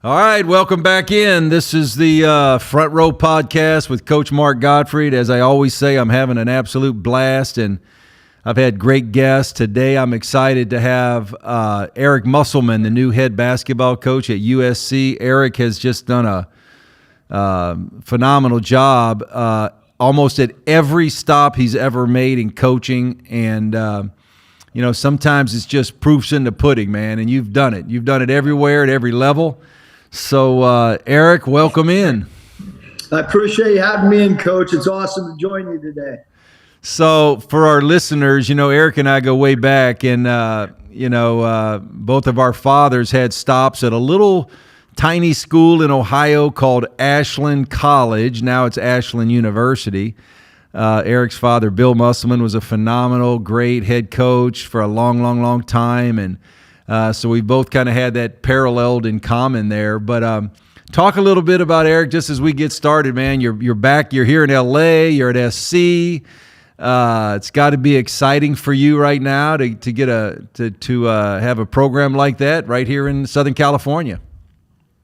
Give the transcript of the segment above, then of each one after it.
All right, welcome back in. This is the Front Row Podcast with Coach Mark Gottfried. As I always say, I'm having an absolute blast, and I've had great guests. Today I'm excited to have Eric Musselman, the new head basketball coach at USC. Eric has just done a phenomenal job almost at every stop he's ever made in coaching, and sometimes it's just proofs in the pudding, man, and you've done it. You've done it everywhere at every level. So, Eric, welcome in. I appreciate you having me in, Coach. It's awesome to join you today. So, for our listeners, Eric and I go way back, and, both of our fathers had stops at a little tiny school in Ohio called Ashland College. Now it's Ashland University. Eric's father, Bill Musselman, was a phenomenal, great head coach for a long, long, long time, and so we both kind of had that paralleled in common there. But talk a little bit about Eric just as we get started, man. You're back. You're here in LA. You're at SC. It's got to be exciting for you right now to get to have a program like that right here in Southern California.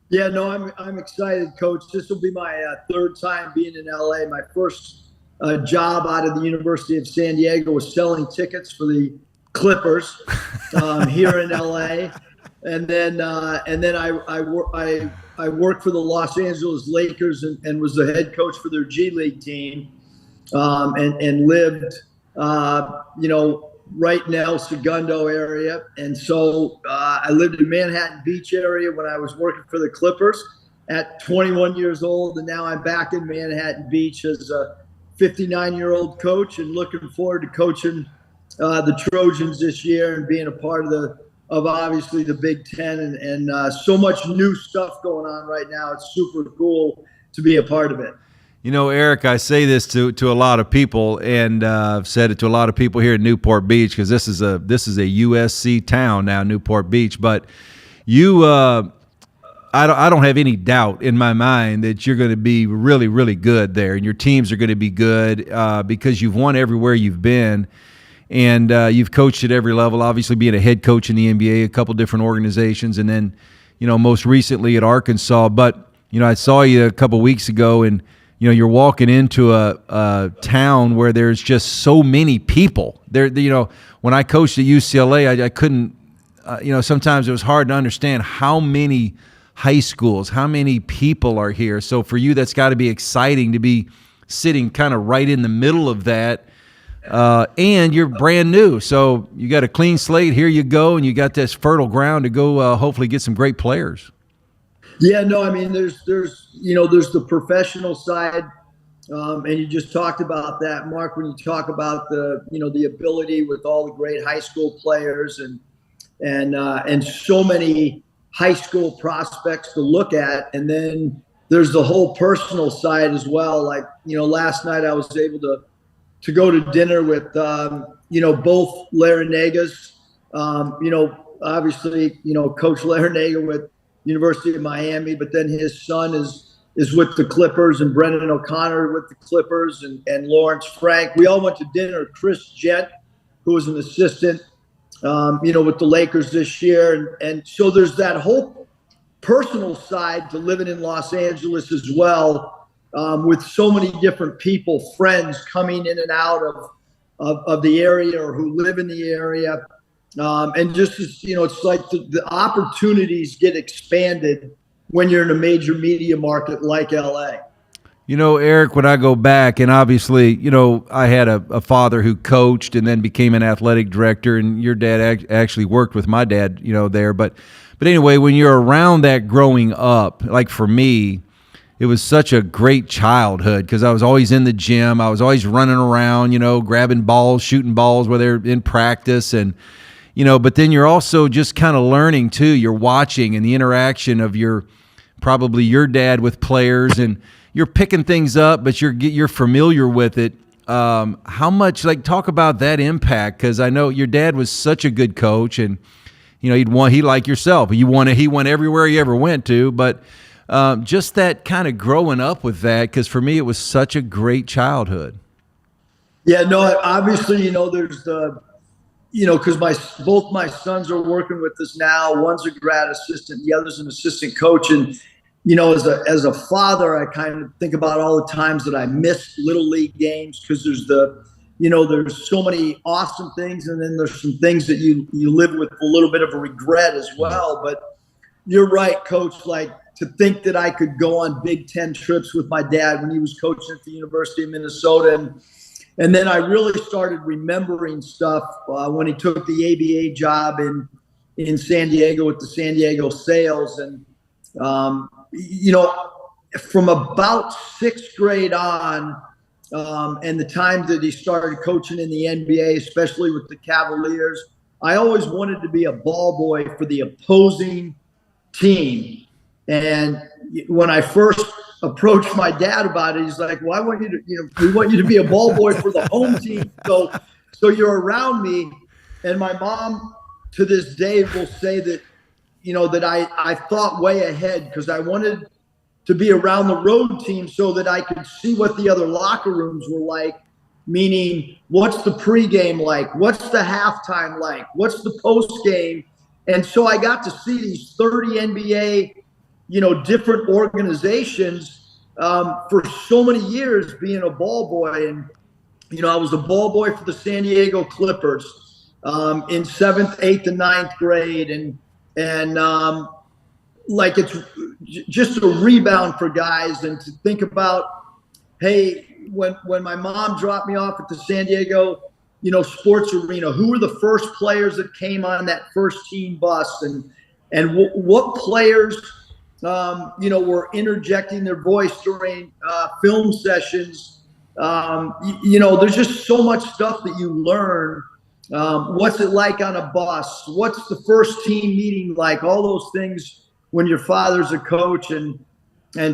Yeah, no, I'm excited, Coach. This will be my third time being in LA. My first job out of the University of San Diego was selling tickets for the Clippers here in LA, and then I worked for the Los Angeles Lakers and was the head coach for their G League team, and lived right in El Segundo area, and so I lived in Manhattan Beach area when I was working for the Clippers at 21 years old, and now I'm back in Manhattan Beach as a 59-year-old coach and looking forward to coaching the Trojans this year and being a part of obviously the Big Ten and so much new stuff going on right now. It's super cool to be a part of it. Eric, I say this to a lot of people, and I've said it to a lot of people here in Newport Beach because this is a USC town now, Newport Beach. But you, I don't have any doubt in my mind that you're going to be really, really good there, and your teams are going to be good because you've won everywhere you've been. And you've coached at every level, obviously being a head coach in the NBA, a couple different organizations, and then, most recently at Arkansas. But, I saw you a couple weeks ago, and, you're walking into a town where there's just so many people. There, when I coached at UCLA, I couldn't, sometimes it was hard to understand how many high schools, how many people are here. So for you, that's got to be exciting to be sitting kind of right in the middle of that. And you're brand new, so you got a clean slate. Here you go, and you got this fertile ground to go hopefully get some great players. Yeah, no, I mean, there's the professional side, and you just talked about that, Mark, when you talk about the ability with all the great high school players and so many high school prospects to look at, and then there's the whole personal side as well. Like, last night I was able to go to dinner with, both Larrañagas, obviously, Coach Larrañaga with University of Miami, but then his son is with the Clippers, and Brendan O'Connor with the Clippers, and Lawrence Frank. We all went to dinner. Chris Jett, who was an assistant, with the Lakers this year. And so there's that whole personal side to living in Los Angeles as well. With so many different people, friends coming in and out of the area or who live in the area. And just, it's like the opportunities get expanded when you're in a major media market like LA. Eric, when I go back, and obviously, I had a father who coached and then became an athletic director, and your dad actually worked with my dad, there. But anyway, when you're around that growing up, like for me, it was such a great childhood because I was always in the gym. I was always running around, grabbing balls, shooting balls, whether in practice. And, but then you're also just kind of learning too. You're watching and the interaction of probably your dad with players, and you're picking things up, but you're familiar with it. How much, talk about that impact? Because I know your dad was such a good coach, and, he like yourself. He went everywhere he ever went to, but just that kind of growing up with that, because for me it was such a great childhood. Yeah, no, obviously, there's because both my sons are working with us now. One's a grad assistant, the other's an assistant coach. And, as a father, I kind of think about all the times that I missed little league games, because there's so many awesome things, and then there's some things that you live with a little bit of a regret as well. But you're right, Coach. Like, to think that I could go on Big Ten trips with my dad when he was coaching at the University of Minnesota. And then I really started remembering stuff when he took the ABA job in San Diego with the San Diego Sails. And, from about sixth grade on, and the time that he started coaching in the NBA, especially with the Cavaliers, I always wanted to be a ball boy for the opposing team. And when I first approached my dad about it, he's like, "Well, I want you to, we want you to be a ball boy for the home team. So you're around me." And my mom, to this day, will say that, that I thought way ahead, because I wanted to be around the road team so that I could see what the other locker rooms were like, meaning what's the pregame like? What's the halftime like? What's the postgame? And so I got to see these 30 NBA, different organizations for so many years, being a ball boy. And, I was a ball boy for the San Diego Clippers in 7th, 8th, and 9th grade. And like, it's just a rebound for guys. And to think about, hey, when my mom dropped me off at the San Diego, sports arena, who were the first players that came on that first team bus, and what players, were interjecting their voice during film sessions. There's just so much stuff that you learn. What's it like on a bus? What's the first team meeting like? All those things when your father's a coach. And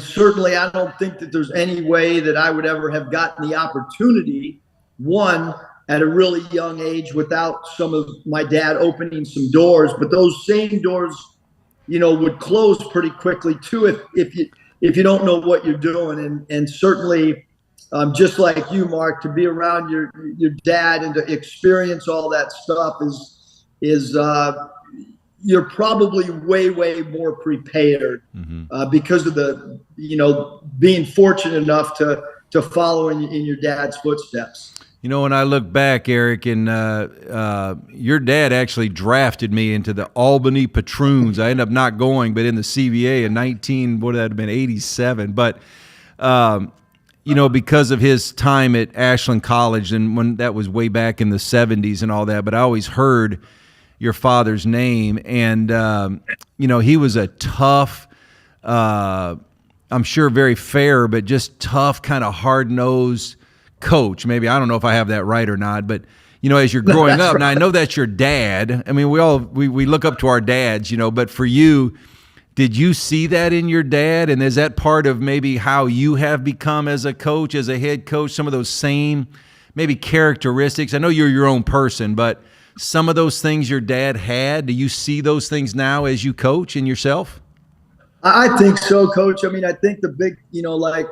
certainly I don't think that there's any way that I would ever have gotten the opportunity, one, at a really young age, without some of my dad opening some doors. But those same doors, would close pretty quickly too, if you don't know what you're doing. And certainly, just like you, Mark, to be around your dad and to experience all that stuff is you're probably way more prepared because of the being fortunate enough to follow in your dad's footsteps. When I look back, Eric, and your dad actually drafted me into the Albany Patroons. I ended up not going, but in the CBA in what would that have been, 87. But because of his time at Ashland College, and when that was way back in the 70s and all that. But I always heard your father's name, and he was a tough, I'm sure very fair, but just tough, kind of hard-nosed coach. Maybe, I don't know if I have that right or not, but as you're growing up, now I know that's your dad. I mean, we look up to our dads, but for you, did you see that in your dad? And is that part of maybe how you have become as a coach, as a head coach, some of those same maybe characteristics? I know you're your own person, but some of those things your dad had, do you see those things now as you coach in yourself? I think so, Coach. I mean, I think the big, like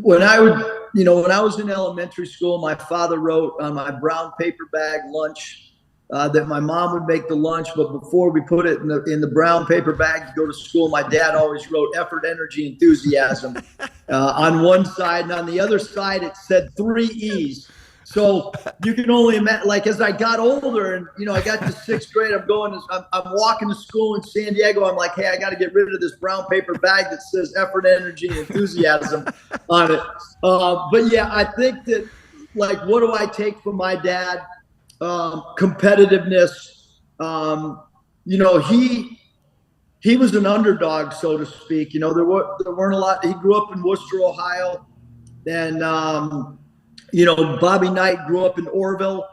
when I was in elementary school, my father wrote on my brown paper bag lunch that my mom would make the lunch, but before we put it in the brown paper bag to go to school, my dad always wrote effort, energy, enthusiasm on one side, and on the other side it said 3 E's. So you can only imagine, like, as I got older and, I got to 6th grade, I'm walking to school in San Diego. I'm like, hey, I got to get rid of this brown paper bag that says effort, energy, and enthusiasm on it. But yeah, I think that, like, what do I take from my dad? Competitiveness. He was an underdog, so to speak. There weren't a lot. He grew up in Worcester, Ohio, and Bobby Knight grew up in Orville.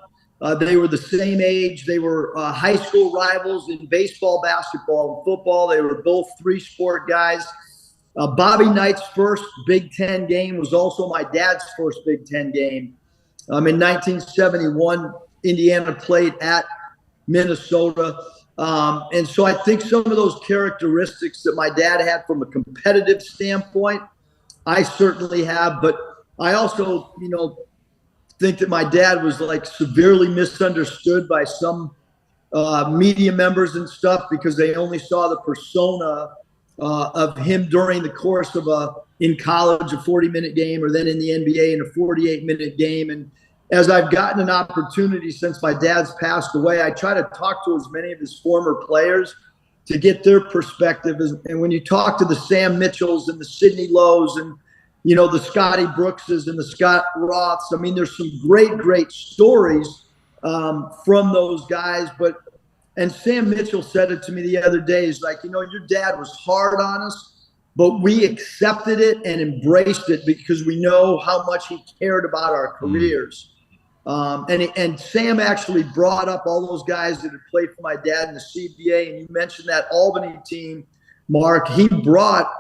They were the same age. They were high school rivals in baseball, basketball, and football. They were both 3-sport guys. Bobby Knight's first Big Ten game was also my dad's first Big Ten game. In 1971, Indiana played at Minnesota. And so I think some of those characteristics that my dad had from a competitive standpoint, I certainly have. But I also, think that my dad was like severely misunderstood by some media members and stuff, because they only saw the persona of him during the course of in college, a 40-minute game, or then in the NBA in a 48-minute game. And as I've gotten an opportunity since my dad's passed away, I try to talk to as many of his former players to get their perspective. And when you talk to the Sam Mitchells and the Sidney Lowe's and, you know, the Scotty Brookses and the Scott Roths, I mean, there's some great stories from those guys. And Sam Mitchell said it to me the other day. He's like, you know, your dad was hard on us, but we accepted it and embraced it because we know how much he cared about our careers. And Sam actually brought up all those guys that had played for my dad in the CBA. And you mentioned that Albany team, Mark. He brought,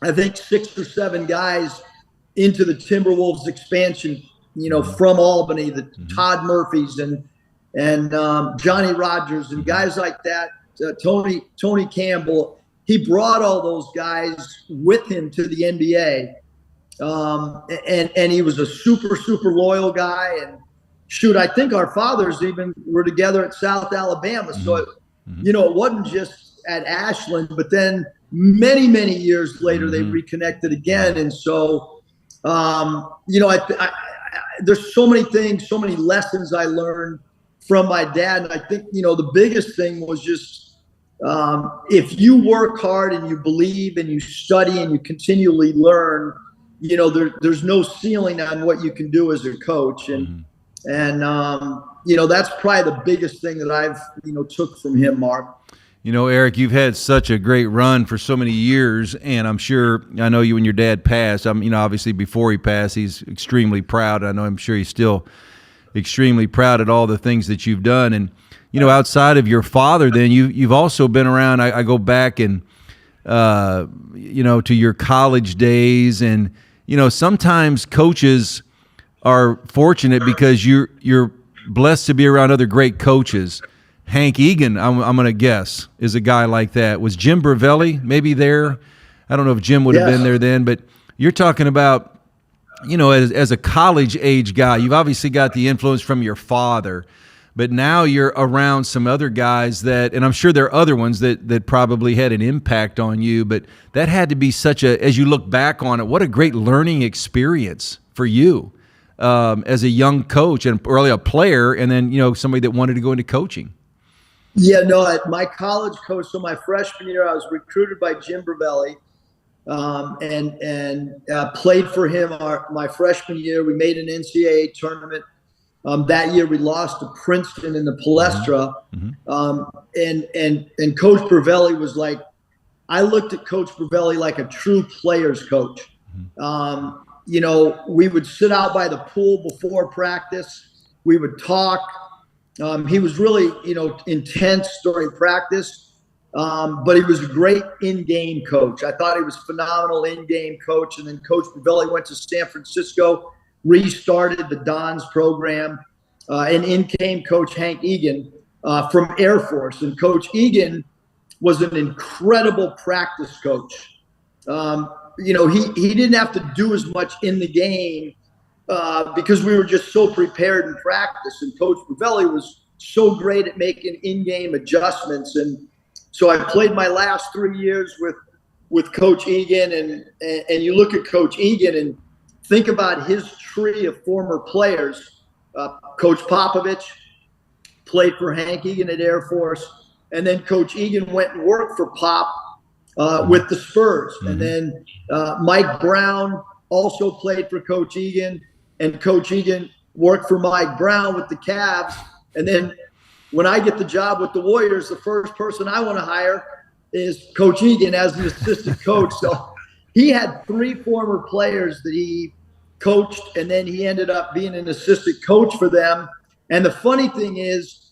I think, 6 or 7 guys into the Timberwolves expansion, you know, from Albany, the Todd Murphys and Johnny Rogers and guys like that, Tony Campbell. He brought all those guys with him to the NBA. And he was a super loyal guy. And shoot, I think our fathers even were together at South Alabama. So, you know, it wasn't just at Ashland, but then many years later, they reconnected again. And so, you know, there's so many things, so many lessons I learned from my dad. And I think, you know, the biggest thing was just, if you work hard and you believe and you study and you continually learn, you know, there's no ceiling on what you can do as a coach. And you know, that's probably the biggest thing that I've, you know, took from him, Mark. You know, Eric, you've had such a great run for so many years, and I know you and your dad passed. You know, obviously before he passed, he's extremely proud. I'm sure he's still extremely proud at all the things that you've done. And, you know, outside of your father, then you've also been around. I go back and, you know, to your college days, and, you know, sometimes coaches are fortunate because you're blessed to be around other great coaches. Hank Egan, I'm going to guess, is a guy like that. Was Jim Bravelli maybe there? I don't know if Jim would have been there then, but you're talking about, you know, as a college age guy, you've obviously got the influence from your father, but now you're around some other guys that, and I'm sure there are other ones that probably had an impact on you, but that had to be such as you look back on it, what a great learning experience for you as a young coach and early a player, and then, you know, somebody that wanted to go into coaching. Yeah, no, my college coach, so my freshman year, I was recruited by Jim Bravelli and played for him my freshman year. We made an NCAA tournament. That year we lost to Princeton in the Palestra. And Coach Bravelli was like, I looked at Coach Bravelli like a true player's coach. You know, we would sit out by the pool before practice. We would talk. He was really, you know, intense during practice, but he was a great in-game coach. I thought he was a phenomenal in-game coach. And then Coach Bravelli went to San Francisco, restarted the Dons program, and in came Coach Hank Egan from Air Force. And Coach Egan was an incredible practice coach. You know, he didn't have to do as much in the game because we were just so prepared in practice. And Coach Bravelli was so great at making in-game adjustments. And so I played my last 3 years with Coach Egan. And you look at Coach Egan and think about his tree of former players. Coach Popovich played for Hank Egan at Air Force. And then Coach Egan went and worked for Pop with the Spurs. And then Mike Brown also played for Coach Egan. And Coach Egan worked for Mike Brown with the Cavs. And then when I get the job with the Warriors, the first person I want to hire is Coach Egan as an assistant coach. So he had 3 former players that he coached, and then he ended up being an assistant coach for them. And the funny thing is,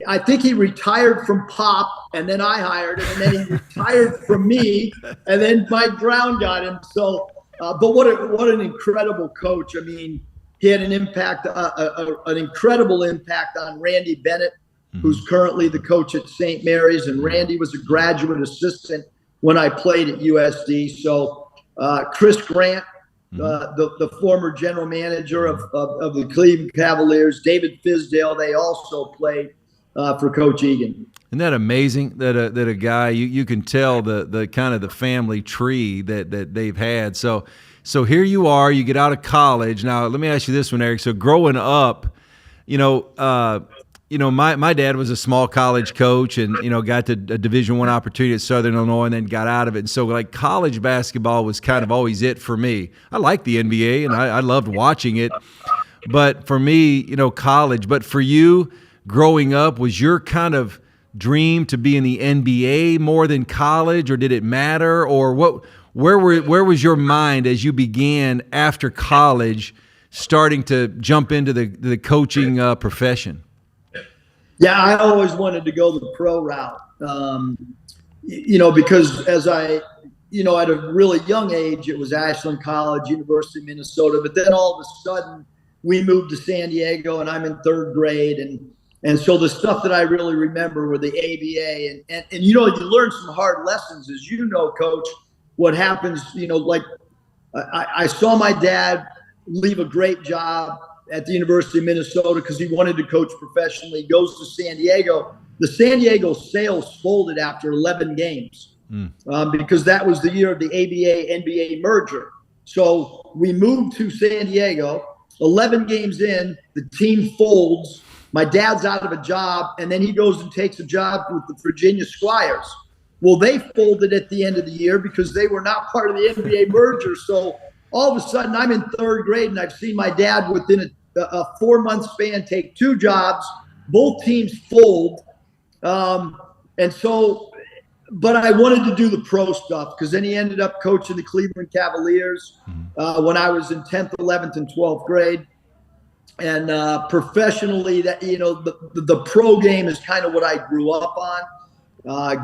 I think he retired from Pop, and then I hired him, and then he retired from me, and then Mike Brown got him. So, but what an incredible coach. I mean, he had an impact, an incredible impact on Randy Bennett, who's currently the coach at St. Mary's. And Randy was a graduate assistant when I played at USC. So Chris Grant the former general manager of the Cleveland Cavaliers, David Fizdale. They also played for Coach Egan. Isn't that amazing that a guy, you can tell the kind of the family tree that they've had. So here you are, you get out of college. Now let me ask you this one, Eric. So growing up, my dad was a small college coach and, got to a Division I opportunity at Southern Illinois and then got out of it. And so like college basketball was kind of always it for me. I liked the NBA and I loved watching it. But for me, college. But for you growing up, was your kind of dream to be in the NBA more than college, or did it matter? Or where was your mind as you began after college starting to jump into the coaching profession? Yeah, I always wanted to go the pro route, because as at a really young age, it was Ashland College, University of Minnesota. But then all of a sudden, we moved to San Diego, and I'm in third grade. And so the stuff that I really remember were the ABA. And you learn some hard lessons, as you know, Coach, what happens, I saw my dad leave a great job at the University of Minnesota because he wanted to coach professionally. He goes to San Diego. The San Diego Sails folded after 11 games because that was the year of the ABA-NBA merger. So we moved to San Diego. 11 games in, the team folds. My dad's out of a job, and then he goes and takes a job with the Virginia Squires. Well, they folded at the end of the year because they were not part of the NBA merger. So all of a sudden, I'm in third grade, and I've seen my dad within a 4-month span take 2 jobs. Both teams fold. But I wanted to do the pro stuff because then he ended up coaching the Cleveland Cavaliers when I was in 10th, 11th, and 12th grade. And professionally, that the pro game is kind of what I grew up on.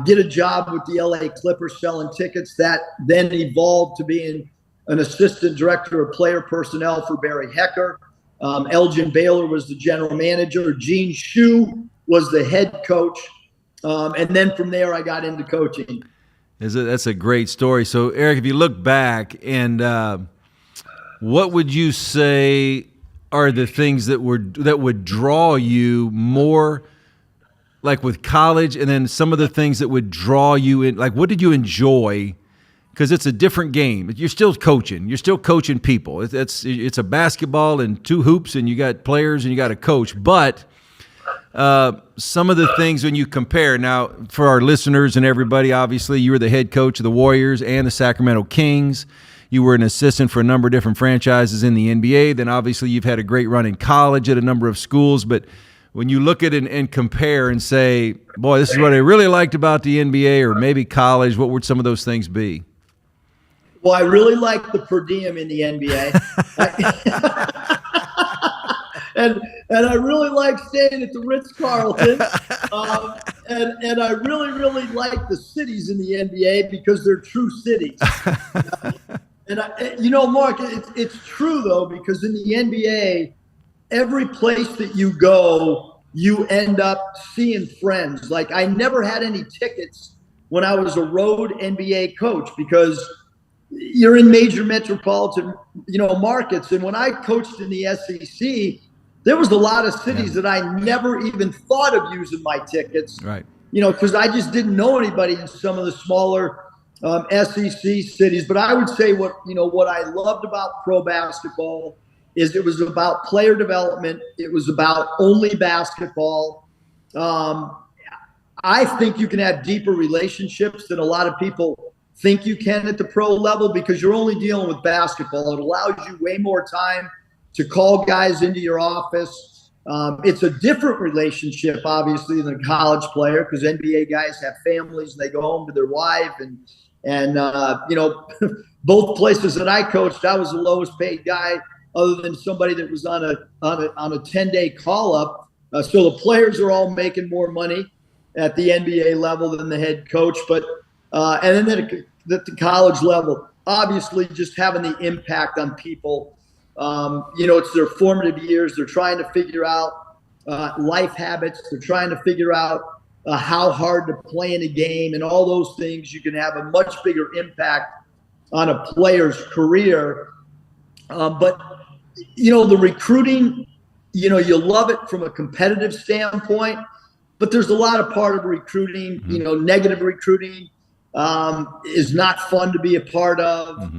Get a job with the LA Clippers selling tickets. That then evolved to being an assistant director of player personnel for Barry Hecker. Elgin Baylor was the general manager. Gene Shue was the head coach. And then from there, I got into coaching. That's a great story. So, Eric, if you look back, and what would you say are the things that would draw you more, like with college, and then some of the things that would draw you in? Like, what did you enjoy? Because it's a different game. You're still coaching. You're still coaching people. It's a basketball and 2 hoops, and you got players and you got a coach. But some of the things when you compare, now for our listeners and everybody, obviously you were the head coach of the Warriors and the Sacramento Kings. You were an assistant for a number of different franchises in the NBA. Then obviously you've had a great run in college at a number of schools. But when you look at it and compare and say, boy, this is what I really liked about the NBA or maybe college, what would some of those things be? Well, I really liked the per diem in the NBA. And I really like staying at the Ritz-Carlton. And I really, really like the cities in the NBA because they're true cities. Mark, it's true, though, because in the NBA, every place that you go, you end up seeing friends. Like, I never had any tickets when I was a road NBA coach because you're in major metropolitan, markets. And when I coached in the SEC, there was a lot of cities that I never even thought of using my tickets. Right. Because I just didn't know anybody in some of the smaller SEC cities. But I would say what I loved about pro basketball is it was about player development. It was about only basketball. I think you can have deeper relationships than a lot of people think you can at the pro level because you're only dealing with basketball. It allows you way more time to call guys into your office. It's a different relationship, obviously, than a college player because NBA guys have families and they go home to their wife. And both places that I coached, I was the lowest paid guy other than somebody that was on a 10-day call-up. So the players are all making more money at the NBA level than the head coach. But and then at the college level, obviously just having the impact on people. It's their formative years. They're trying to figure out life habits. They're trying to figure out how hard to play in a game and all those things. You can have a much bigger impact on a player's career But, the recruiting, you love it from a competitive standpoint, but there's a lot of part of recruiting, negative recruiting is not fun to be a part of.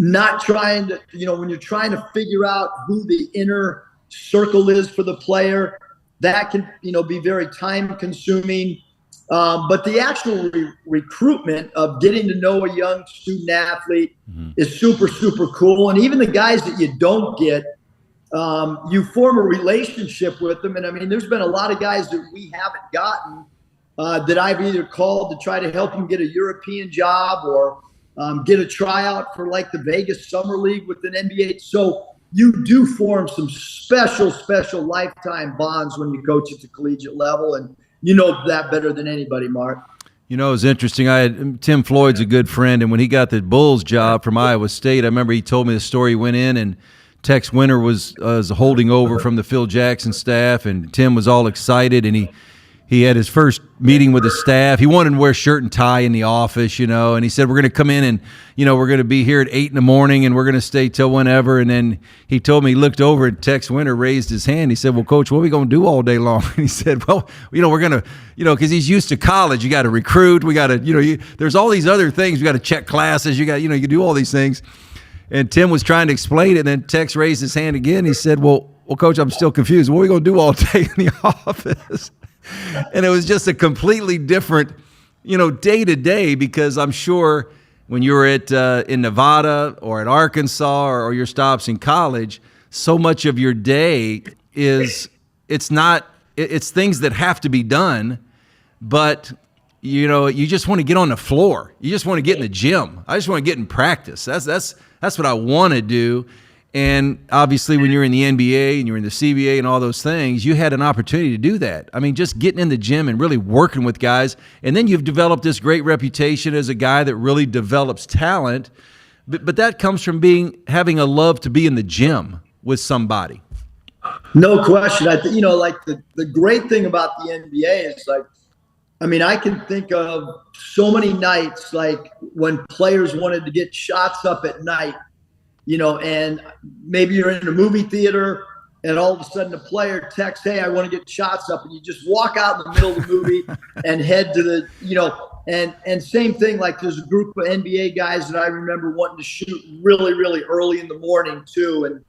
Not trying to, when you're trying to figure out who the inner circle is for the player, that can, be very time consuming. But the actual recruitment of getting to know a young student athlete is super, super cool. And even the guys that you don't get, you form a relationship with them. And I mean, there's been a lot of guys that we haven't gotten that I've either called to try to help them get a European job or get a tryout for like the Vegas Summer League with an NBA. So you do form some special lifetime bonds when you coach at the collegiate level. And you know that better than anybody, Mark. It's interesting. Tim Floyd's a good friend, and when he got the Bulls job from Iowa State, I remember he told me the story. He went in, and Tex Winter was holding over from the Phil Jackson staff, and Tim was all excited, and he had his first meeting with the staff. He wanted to wear shirt and tie in the office, and he said, we're going to come in and, we're going to be here at 8 a.m. and we're going to stay till whenever. And then he told me, he looked over and Tex Winter raised his hand. He said, well, Coach, what are we going to do all day long? And he said, well, we're going to, because he's used to college. You got to recruit. We got to, there's all these other things. We got to check classes. You got, you do all these things. And Tim was trying to explain it. And then Tex raised his hand again. He said, well, Coach, I'm still confused. What are we going to do all day in the office? And it was just a completely different, day to day, because I'm sure when you were in Nevada or at Arkansas or your stops in college, so much of your day it's things that have to be done, but you just want to get on the floor. You just want to get in the gym. I just want to get in practice. That's what I want to do. And obviously when you're in the NBA and you're in the CBA and all those things, you had an opportunity to do that. I mean, just getting in the gym and really working with guys. And then you've developed this great reputation as a guy that really develops talent. But that comes from having a love to be in the gym with somebody. No question. I think, the great thing about the NBA is I can think of so many nights, like when players wanted to get shots up at night, and maybe you're in a movie theater and all of a sudden a player texts, hey, I want to get shots up. And you just walk out in the middle of the movie and head to the, and same thing, like there's a group of NBA guys that I remember wanting to shoot really, really early in the morning too. And,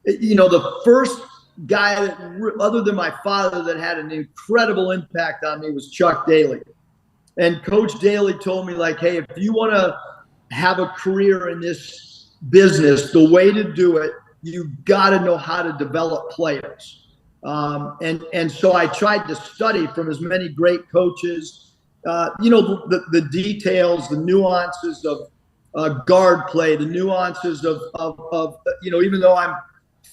the first guy that, other than my father, that had an incredible impact on me was Chuck Daly. And Coach Daly told me, like, hey, if you want to have a career in this business, the way to do it, you got to know how to develop players. And so I tried to study from as many great coaches, the details, the nuances of guard play, the nuances of even though I'm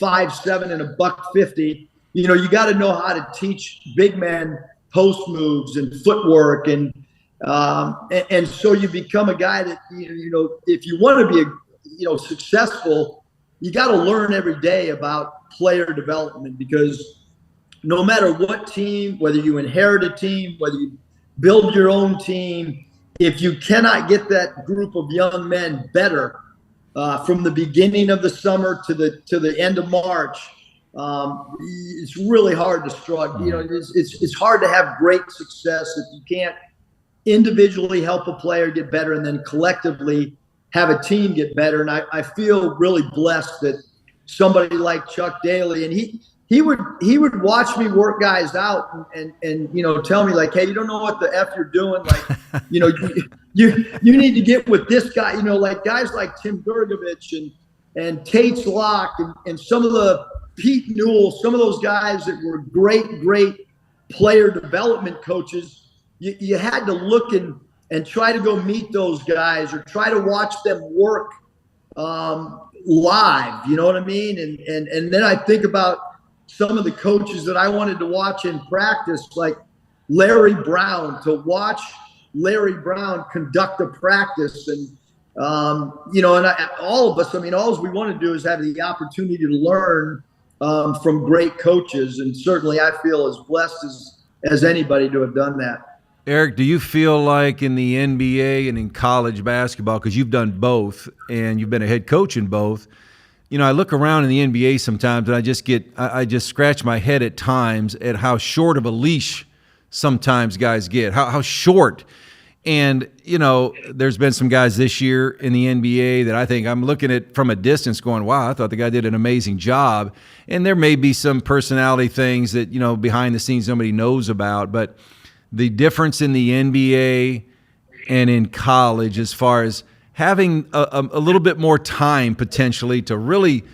5'7" and $150, you got to know how to teach big men post moves and footwork. And so you become a guy that, if you want to be successful, you got to learn every day about player development, because no matter what team, whether you inherit a team, whether you build your own team, if you cannot get that group of young men better from the beginning of the summer to the end of March, it's really hard to struggle. It's hard to have great success if you can't individually help a player get better and then collectively have a team get better. And I feel really blessed that somebody like Chuck Daly, and he would watch me work guys out and tell me, like, hey, you don't know what the F you're doing. Like, you need to get with this guy, like guys like Tim Gergovich and Tate's Locke and some of the Pete Newell, some of those guys that were great player development coaches. You had to look and try to go meet those guys or try to watch them work live, you know what I mean? And then I think about some of the coaches that I wanted to watch in practice, like Larry Brown, to watch Larry Brown conduct a practice. And, all of us, all we want to do is have the opportunity to learn from great coaches. And certainly I feel as blessed as anybody to have done that. Eric, do you feel like in the NBA and in college basketball, because you've done both and you've been a head coach in both, I look around in the NBA sometimes and I just scratch my head at times at how short of a leash sometimes guys get, how short. And, there's been some guys this year in the NBA that I think I'm looking at from a distance going, wow, I thought the guy did an amazing job. And there may be some personality things that, behind the scenes nobody knows about. But the difference in the NBA and in college as far as having a little bit more time potentially to really,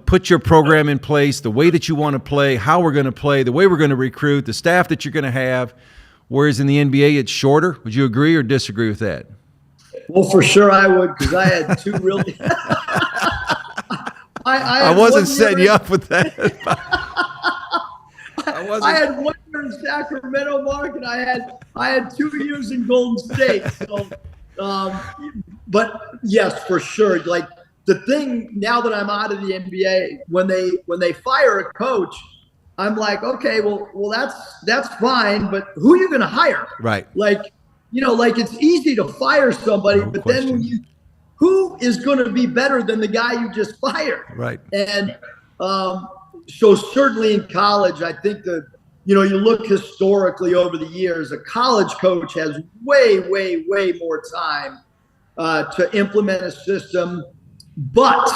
put your program in place, the way that you want to play, how we're going to play, the way we're going to recruit, the staff that you're going to have. Whereas in the NBA, it's shorter. Would you agree or disagree with that? Well, for sure I would, because I had two really. I wasn't setting you up with that. I had 1 year in Sacramento, Mark, and I had 2 years in Golden State. So, but yes, for sure. Like the thing now that I'm out of the NBA, when they fire a coach, I'm like, okay, well, that's fine, but who are you going to hire? Right. Like, like it's easy to fire somebody, No but question. then who is going to be better than the guy you just fired? Right. And so certainly in college, I think you look historically over the years, a college coach has way, way, way more time to implement a system. But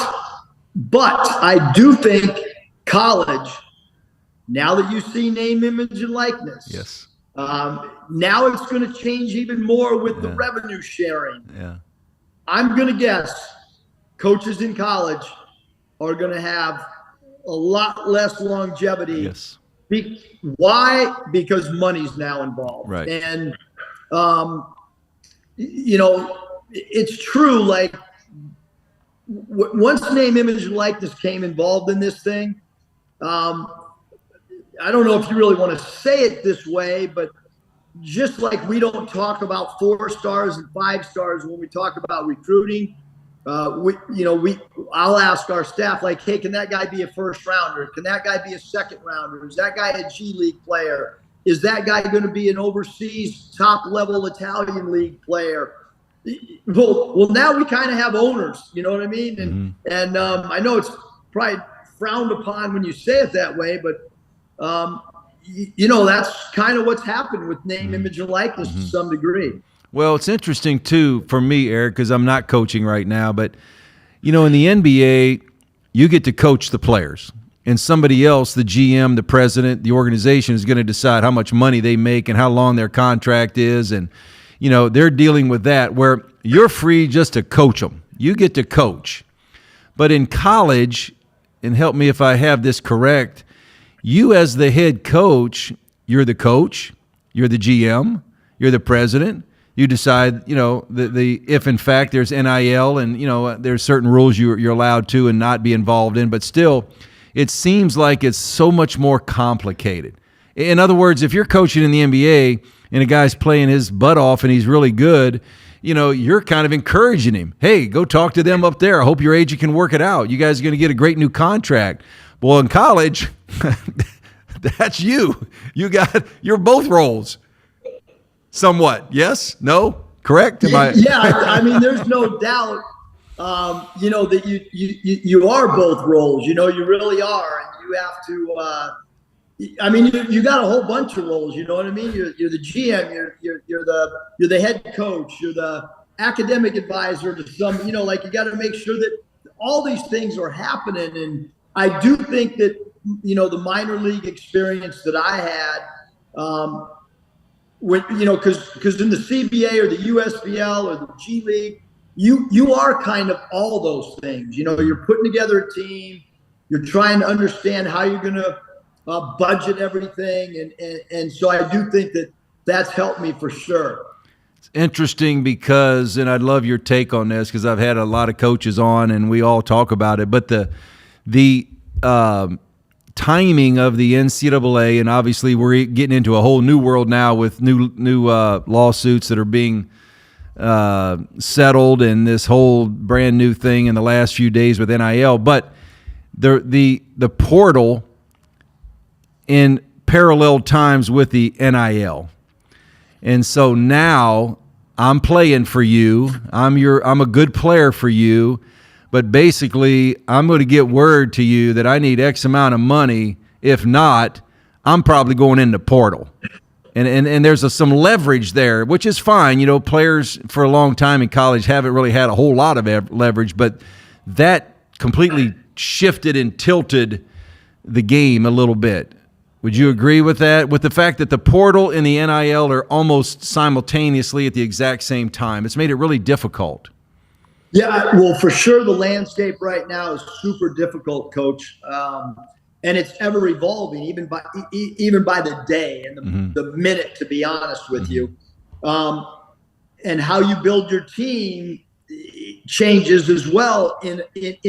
I do think college, now that you see name, image, and likeness, Yes. now it's going to change even more with the revenue sharing. Yeah. I'm going to guess coaches in college are going to have a lot less longevity. Yes. Why? Because money's now involved. Right. And, it's true. Like once name, image, and likeness came involved in this thing, I don't know if you really want to say it this way, but just like we don't talk about 4 stars and 5 stars when we talk about recruiting, I'll ask our staff, like, hey, can that guy be a first rounder? Can that guy be a second rounder? Is that guy a G League player? Is that guy going to be an overseas top level Italian league player? Well, now we kind of have owners, you know what I mean? And I know it's probably frowned upon when you say it that way, but that's kind of what's happened with name, image, and likeness to some degree. Well, it's interesting, too, for me, Eric, because I'm not coaching right now. But, in the NBA, you get to coach the players. And somebody else, the GM, the president, the organization, is going to decide how much money they make and how long their contract is. And, they're dealing with that, where you're free just to coach them. You get to coach. But in college, and help me if I have this correct, you as the head coach, you're the coach, you're the GM, you're the president. You decide, the if in fact there's NIL and, there's certain rules you're allowed to and not be involved in, but still, it seems like it's so much more complicated. In other words, if you're coaching in the NBA and a guy's playing his butt off and he's really good, you're kind of encouraging him. Hey, go talk to them up there. I hope your agent can work it out. You guys are going to get a great new contract. Well, in college, that's you. You're both roles. Somewhat. Yes? No? Correct? Yeah, I mean, there's no doubt, that you are both roles. You really are. And you have to, you got a whole bunch of roles. You know what I mean? You're the GM. You're the head coach. You're the academic advisor to some. You got to make sure that all these things are happening. And I do think that the minor league experience that I had. Because in the CBA or the USBL or the G League, you are kind of all those things. You're putting together a team. You're trying to understand how you're going to budget everything, and so I do think that's helped me for sure. It's interesting because, and I'd love your take on this because I've had a lot of coaches on and we all talk about it, but the timing of the NCAA, and obviously we're getting into a whole new world now with new lawsuits that are being settled, and this whole brand new thing in the last few days with NIL. But the portal in parallel times with the NIL, And so now I'm playing for you. I'm a good player for you, but basically I'm going to get word to you that I need X amount of money. If not, I'm probably going in the portal. And there's some leverage there, which is fine. You know, players for a long time in college haven't really had a whole lot of leverage, but that completely shifted and tilted the game a little bit. Would you agree with that? With the fact that the portal and the NIL are almost simultaneously at the exact same time, it's made it really difficult. Yeah, well, for sure, the landscape right now is super difficult, Coach. And it's ever evolving, even by the day and the minute, to be honest with you. And how you build your team changes as well in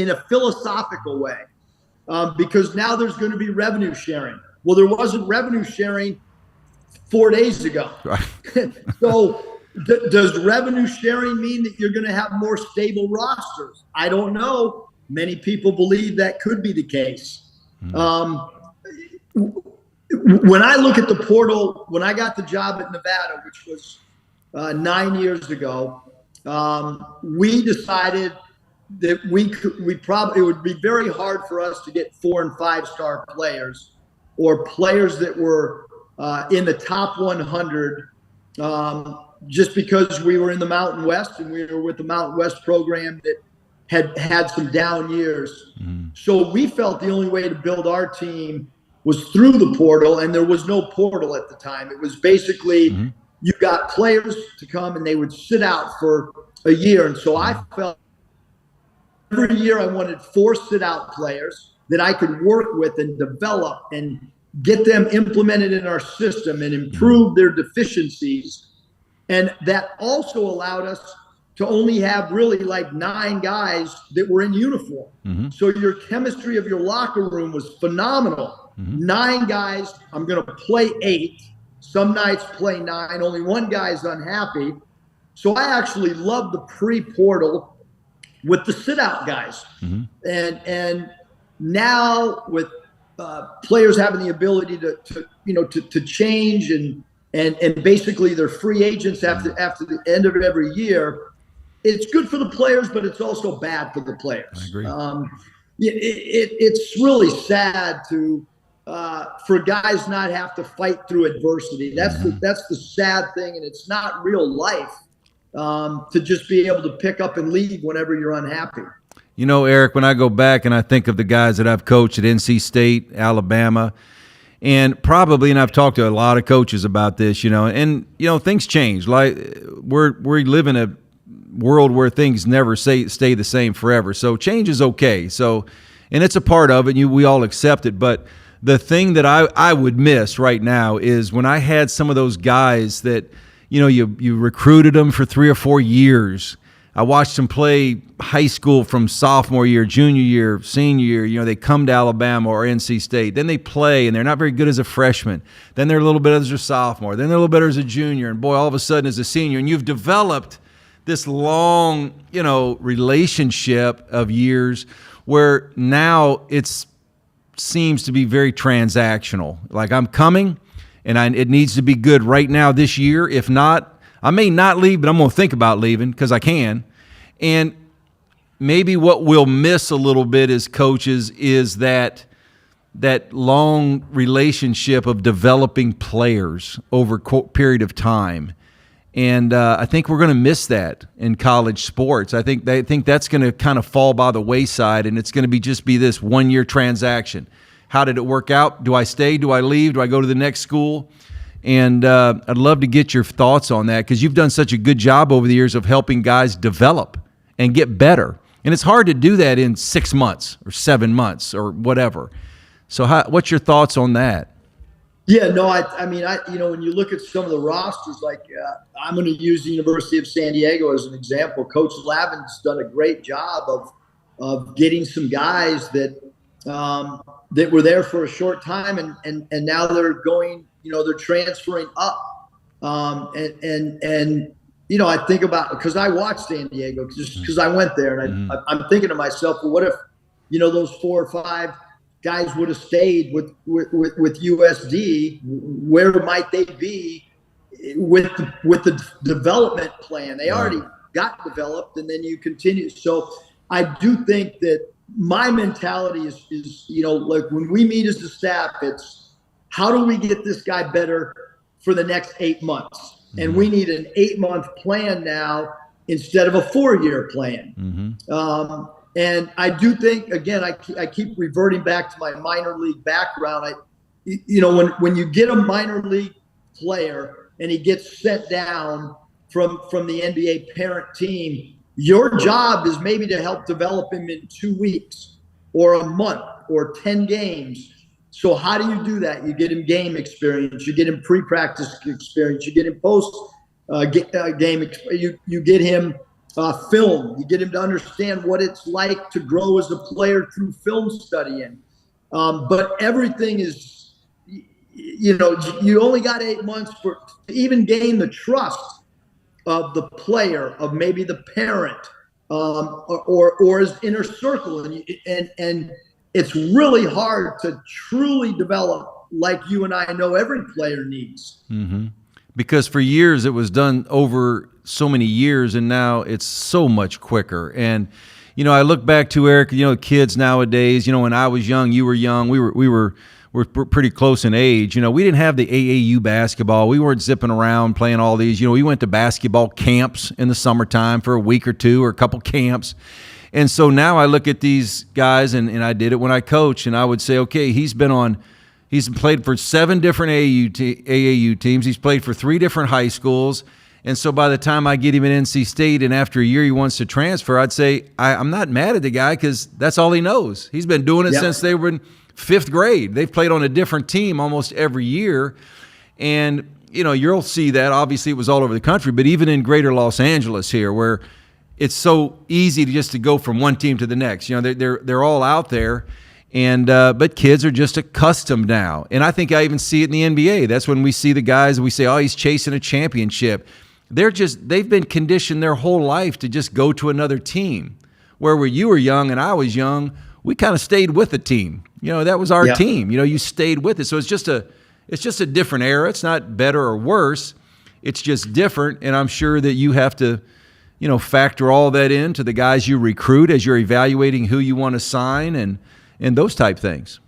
a philosophical way, because now there's going to be revenue sharing. Well, there wasn't revenue sharing 4 days ago. Right. So does revenue sharing mean that you're going to have more stable rosters? I don't know. Many people believe that could be the case. When I look at the portal, when I got the job at Nevada, which was 9 years ago, we decided that it would be very hard for us to get 4- and 5-star players, or players that were in the top 100, just because we were in the Mountain West and we were with the Mountain West program that had some down years. So we felt the only way to build our team was through the portal, and there was no portal at the time. It was basically you got players to come and they would sit out for a year. And so I felt every year I wanted 4 sit-out players that I could work with and develop and get them implemented in our system and improve their deficiencies. And that also allowed us to only have really like 9 guys that were in uniform. So your chemistry of your locker room was phenomenal. 9 guys, I'm going to play 8. Some nights play 9, only 1 guy's unhappy. So I actually love the pre-portal with the sit-out guys. And now with players having the ability to change and basically they're free agents after the end of every year, it's good for the players, but it's also bad for the players. I agree. It's really sad for guys not have to fight through adversity. That's the sad thing, and it's not real life to just be able to pick up and leave whenever you're unhappy. You know, Eric, when I go back and I think of the guys that I've coached at NC State, Alabama, and I've talked to a lot of coaches about this, and things change. Like we live in a world where things never stay the same forever. So change is okay. So, and it's a part of it. We all accept it. But the thing that I would miss right now is when I had some of those guys that, you recruited them for 3 or 4 years. I watched them play high school from sophomore year, junior year, senior year. They come to Alabama or NC State. Then they play, and they're not very good as a freshman. Then they're a little better as a sophomore. Then they're a little better as a junior. And boy, all of a sudden as a senior, and you've developed this long, relationship of years where now it seems to be very transactional. Like I'm coming, and it needs to be good right now this year. If not, I may not leave, but I'm going to think about leaving because I can. And maybe what we'll miss a little bit as coaches is that long relationship of developing players over a period of time. And I think we're going to miss that in college sports. I think that's going to kind of fall by the wayside, and it's going to just be this 1-year transaction. How did it work out? Do I stay? Do I leave? Do I go to the next school? And I'd love to get your thoughts on that because you've done such a good job over the years of helping guys develop and get better. And it's hard to do that in 6 months or 7 months or whatever. So what's your thoughts on that? Yeah, no, I mean, when you look at some of the rosters, like I'm going to use the University of San Diego as an example. Coach Lavin's done a great job of getting some guys that were there for a short time and now they're going, they're transferring up. I think about, because I watched San Diego just because I went there, and I'm thinking to myself, well, what if, those 4 or 5 guys would have stayed with USD? Where might they be with the development plan. They Right. already got developed, and then you continue. So I do think that my mentality is like when we meet as a staff, it's how do we get this guy better for the next 8 months? Mm-hmm. And we need an 8-month plan now instead of a 4-year plan. Mm-hmm. And I do think, again, I keep reverting back to my minor league background. When you get a minor league player and he gets sent down from the NBA parent team, your job is maybe to help develop him in 2 weeks or a month or 10 games. So how do you do that? You get him game experience. You get him pre-practice experience. You get him post game. You get him film. You get him to understand what it's like to grow as a player through film studying. But everything is, you only got 8 months to even gain the trust of the player, of maybe the parent, or his inner circle, and it's really hard to truly develop like you and I know every player needs. Mm-hmm. Because for years it was done over so many years, and now it's so much quicker. And I look back to Eric. Kids nowadays. When I was young, you were young. We're pretty close in age. We didn't have the AAU basketball. We weren't zipping around playing all these. We went to basketball camps in the summertime for a week or two or a couple camps. And so now I look at these guys, and I did it when I coached, and I would say, okay, he's played for 7 different AAU teams. He's played for 3 different high schools. And so by the time I get him at NC State and after a year he wants to transfer, I'd say I'm not mad at the guy because that's all he knows. He's been doing it since they were in 5th grade. They've played on a different team almost every year. And, you'll see that. Obviously, it was all over the country, but even in greater Los Angeles here where it's so easy to go from one team to the next. They're all out there. And but kids are just accustomed now. And I think I even see it in the NBA. That's when we see the guys, we say, oh, he's chasing a championship. They've been conditioned their whole life to just go to another team. Where you were young and I was young, we kind of stayed with the team. That was our team. You stayed with it. So it's just a different era. It's not better or worse. It's just different. And I'm sure that you have to, factor all that into the guys you recruit as you're evaluating who you want to sign and those type things.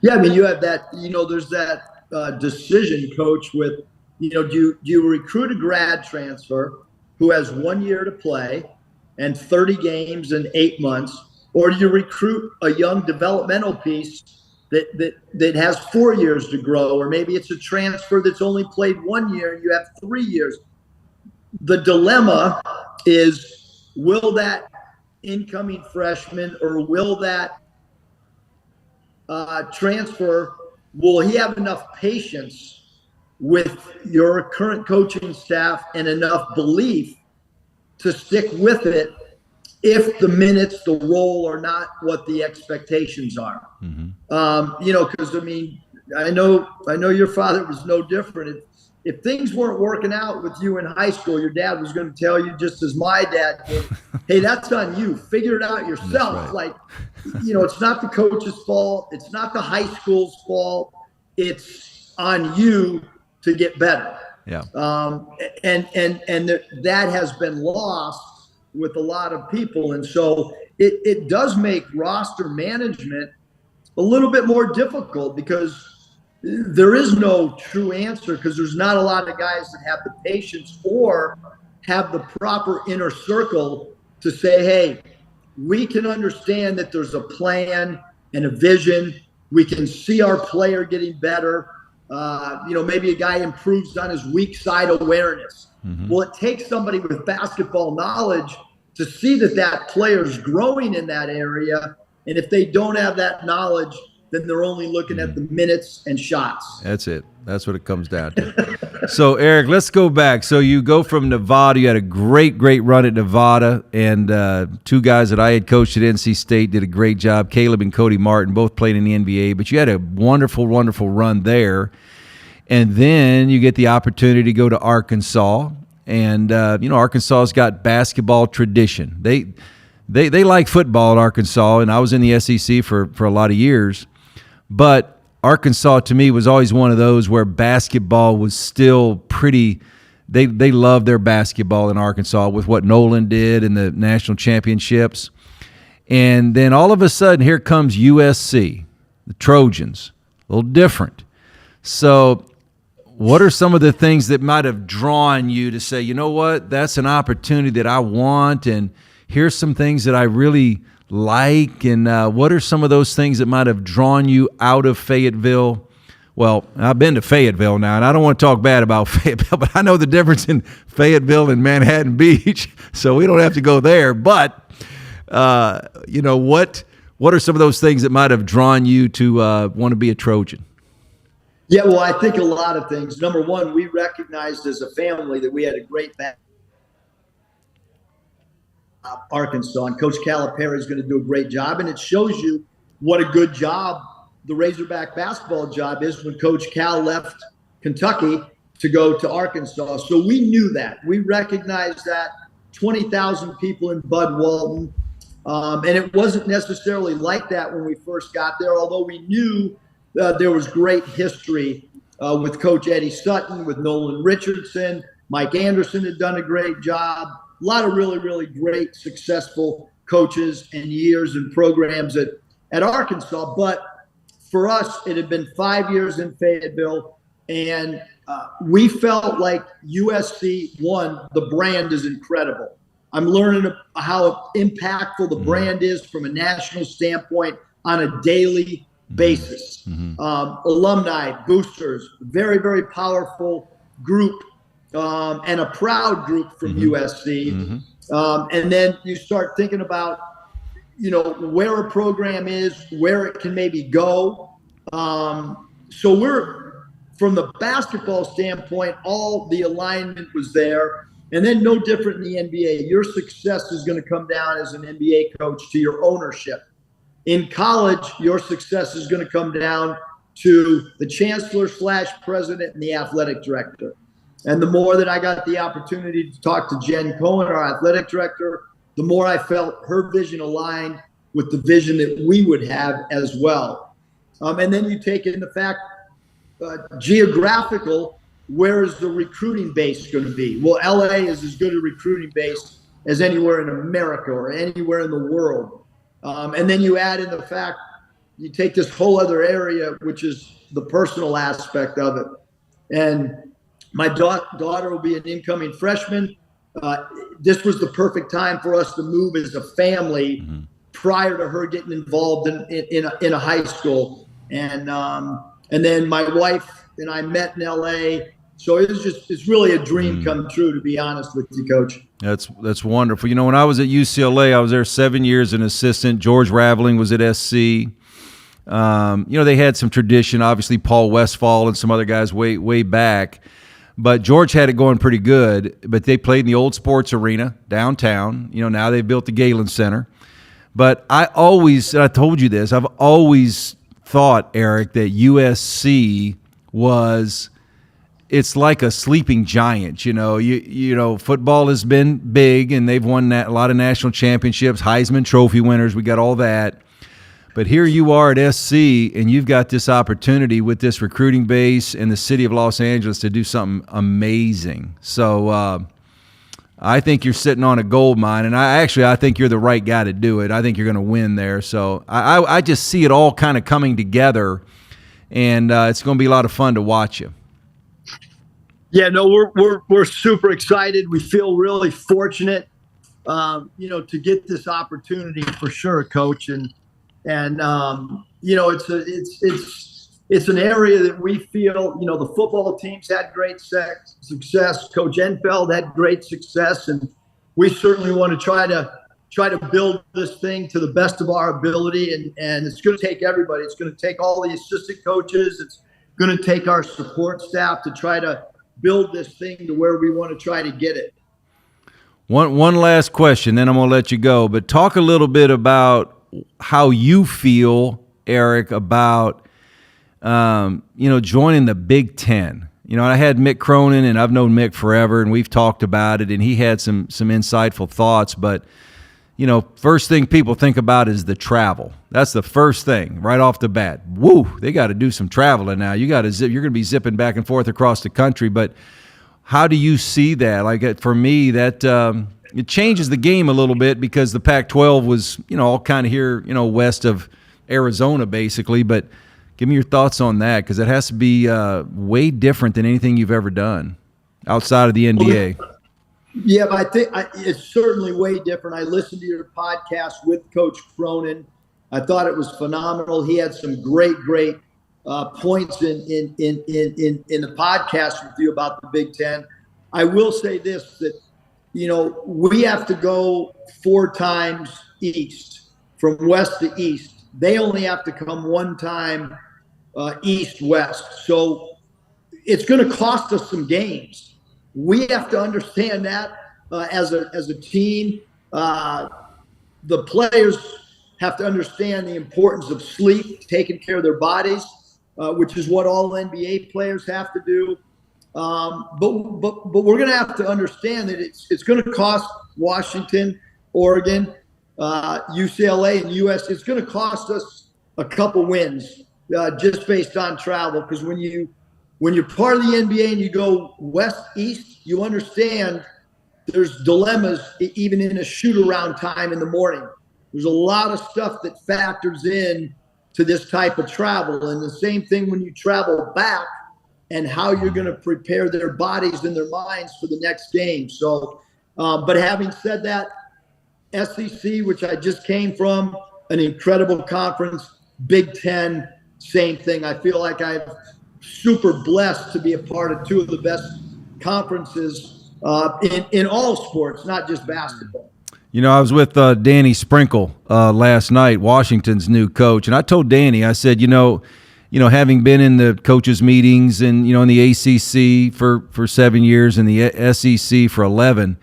Yeah, you have that. There's that decision, Coach, with do you recruit a grad transfer who has 1 year to play and 30 games in 8 months, or do you recruit a young developmental piece that has 4 years to grow, or maybe it's a transfer that's only played 1 year and you have 3 years? The dilemma is, will that incoming freshman or will that transfer, will he have enough patience with your current coaching staff and enough belief to stick with it if the minutes, the role are not what the expectations are? Mm-hmm. Because I know your father was no different. If things weren't working out with you in high school, your dad was going to tell you, just as my dad did, hey, that's on you. Figure it out yourself. Right. It's not the coach's fault. It's not the high school's fault. It's on you to get better. Yeah. And that has been lost with a lot of people. And so it does make roster management a little bit more difficult because there is no true answer, because there's not a lot of guys that have the patience or have the proper inner circle to say, hey, we can understand that there's a plan and a vision. We can see our player getting better. Maybe a guy improves on his weak side awareness. Mm-hmm. Well, it takes somebody with basketball knowledge to see that player's growing in that area. And if they don't have that knowledge, then they're only looking at the minutes and shots. That's it. That's what it comes down to. So, Eric, let's go back. So you go from Nevada. You had a great run at Nevada, and 2 guys that I had coached at NC State did a great job. Caleb and Cody Martin both played in the NBA, but you had a wonderful run there. And then you get the opportunity to go to Arkansas, and Arkansas's got basketball tradition. They like football at Arkansas, and I was in the SEC for a lot of years. But Arkansas to me was always one of those where basketball was still pretty. They loved their basketball in Arkansas with what Nolan did in the national championships. And then all of a sudden, here comes USC, the Trojans, a little different. So what are some of the things that might have drawn you to say, you know what, that's an opportunity that I want, and here's some things that I really like, and what are some of those things that might have drawn you out of Fayetteville? Well, I've been to Fayetteville now, and I don't want to talk bad about Fayetteville, but I know the difference in Fayetteville and Manhattan Beach, so we don't have to go there. But, what are some of those things that might have drawn you to want to be a Trojan? Yeah, well, I think a lot of things. Number one, we recognized as a family that we had a great Arkansas, and Coach Calipari is going to do a great job, and it shows you what a good job the Razorback basketball job is when Coach Cal left Kentucky to go to Arkansas. So we knew that. We recognized that. 20,000 people in Bud Walton. And it wasn't necessarily like that when we first got there, although we knew there was great history with Coach Eddie Sutton, with Nolan Richardson. Mike Anderson had done a great job. A lot of really, really great, successful coaches and years and programs at Arkansas. But for us, it had been 5 years in Fayetteville, and we felt like USC, one, the brand is incredible. I'm learning how impactful the brand is from a national standpoint on a daily basis. Alumni, boosters, very, very powerful group, and a proud group from USC. And then you start thinking about, where a program is, where it can maybe go. So we're, from the basketball standpoint, all the alignment was there. And then no different in the NBA. Your success is going to come down as an NBA coach to your ownership. In college, your success is going to come down to the chancellor / president and the athletic director. And the more that I got the opportunity to talk to Jen Cohen, our athletic director, the more I felt her vision aligned with the vision that we would have as well. And then you take in the fact, geographical, where is the recruiting base going to be? Well, LA is as good a recruiting base as anywhere in America or anywhere in the world. And then you add in the fact, you take this whole other area, which is the personal aspect of it. And my daughter will be an incoming freshman. This was the perfect time for us to move as a family prior to her getting involved in a high school. And then my wife and I met in LA. So it's really a dream come true, to be honest with you, Coach. That's wonderful. When I was at UCLA, I was there 7 years as an assistant. George Raveling was at SC. They had some tradition, obviously Paul Westphal and some other guys way back. But George had it going pretty good. But they played in the old sports arena downtown. Now they've built the Galen Center. But I told you this, I've always thought, Eric, that USC it's like a sleeping giant. Football has been big, and they've won a lot of national championships, Heisman Trophy winners. We got all that. But here you are at SC, and you've got this opportunity with this recruiting base and the city of Los Angeles to do something amazing. So I think you're sitting on a gold mine, and I think you're the right guy to do it. I think you're going to win there. So I just see it all kind of coming together, and it's going to be a lot of fun to watch you. Yeah, no, we're super excited. We feel really fortunate, to get this opportunity for sure, Coach. And it's an area that we feel, the football teams had great success. Coach Enfeld had great success, and we certainly want to try to build this thing to the best of our ability. And it's going to take everybody. It's going to take all the assistant coaches. It's going to take our support staff to try to build this thing to where we want to try to get it. One last question, then I'm going to let you go. But talk a little bit about how you feel, Eric, about joining the Big Ten. I had Mick Cronin, and I've known Mick forever, and we've talked about it, and he had some insightful thoughts. But first thing people think about is the travel. That's the first thing right off the bat. Woo, they got to do some traveling now. You're going to be zipping back and forth across the country. But how do you see that? Like, for me, that it changes the game a little bit, because the Pac-12 was, all kind of here, west of Arizona, basically. But give me your thoughts on that, because it has to be way different than anything you've ever done outside of the NBA. Yeah, but I think it's certainly way different. I listened to your podcast with Coach Cronin. I thought it was phenomenal. He had some great points in the podcast with you about the Big Ten. I will say this, that we have to go 4 times east, from west to east. They only have to come 1 time east-west. So it's going to cost us some games. We have to understand that as a team. The players have to understand the importance of sleep, taking care of their bodies, which is what all NBA players have to do. But we're going to have to understand that it's going to cost Washington, Oregon, UCLA, and USC. It's going to cost us a couple wins just based on travel, because when you're part of the NBA and you go west-east, you understand there's dilemmas even in a shoot-around time in the morning. There's a lot of stuff that factors in to this type of travel. And the same thing when you travel back, and how you're going to prepare their bodies and their minds for the next game. So, but having said that, SEC, which I just came from, an incredible conference. Big Ten, same thing. I feel like I'm super blessed to be a part of 2 of the best conferences in all sports, not just basketball. I was with Danny Sprinkle last night, Washington's new coach, and I told Danny, I said, having been in the coaches' meetings and, in the ACC for 7 years and the SEC for 11,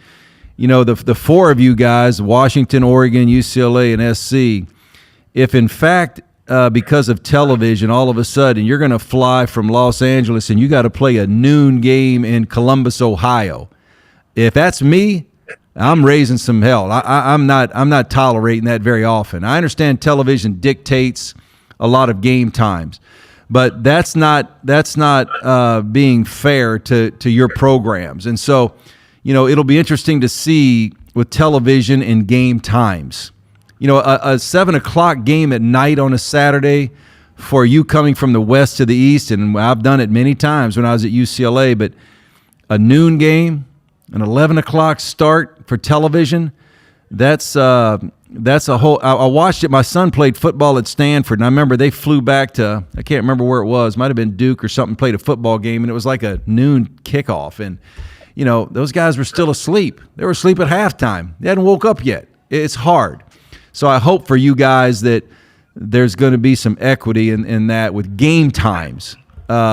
the 4 of you guys, Washington, Oregon, UCLA, and SC, if in fact, because of television, all of a sudden you're going to fly from Los Angeles and you got to play a noon game in Columbus, Ohio. If that's me, I'm raising some hell. I'm not tolerating that very often. I understand television dictates a lot of game times, but that's not being fair to your programs. And so, it'll be interesting to see with television and game times. A 7:00 game at night on a Saturday for you coming from the west to the east, and I've done it many times when I was at UCLA, but a noon game, an 11 o'clock start for television, that's a whole – I watched it. My son played football at Stanford, and I remember they flew back to – I can't remember where it was. Might have been Duke or something, played a football game, and it was like a noon kickoff. And, those guys were still asleep. They were asleep at halftime. They hadn't woke up yet. It's hard. So I hope for you guys that there's going to be some equity in that with game times,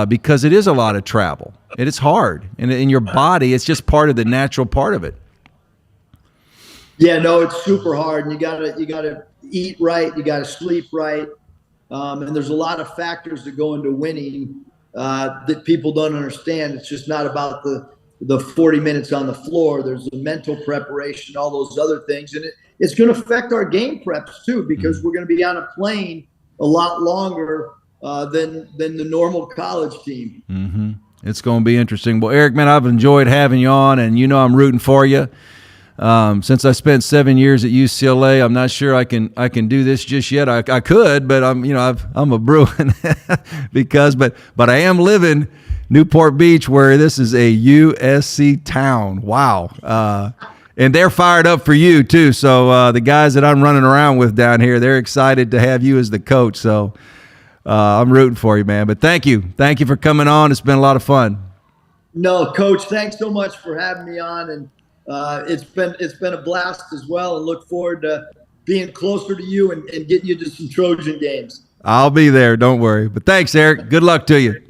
because it is a lot of travel. It is hard. And in your body, it's just part of the natural part of it. Yeah, no, it's super hard, and you gotta eat right, you gotta sleep right, and there's a lot of factors that go into winning that people don't understand. It's just not about the 40 minutes on the floor. There's the mental preparation, all those other things, and it's going to affect our game preps too, because we're going to be on a plane a lot longer than the normal college team. Mm-hmm. It's going to be interesting. Well, Eric, man, I've enjoyed having you on, and I'm rooting for you. Since I spent 7 years at UCLA, I'm not sure I can do this just yet. I could, but I'm a Bruin but I am living Newport Beach, where this is a USC town. Wow. And they're fired up for you too. So the guys that I'm running around with down here, they're excited to have you as the coach. So I'm rooting for you, man. But thank you for coming on. It's been a lot of fun. No, Coach, thanks so much for having me on, and it's been a blast as well, and look forward to being closer to you and getting you to some Trojan games. I'll be there. Don't worry. But thanks, Eric. Good luck to you.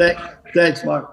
Thanks, Mark.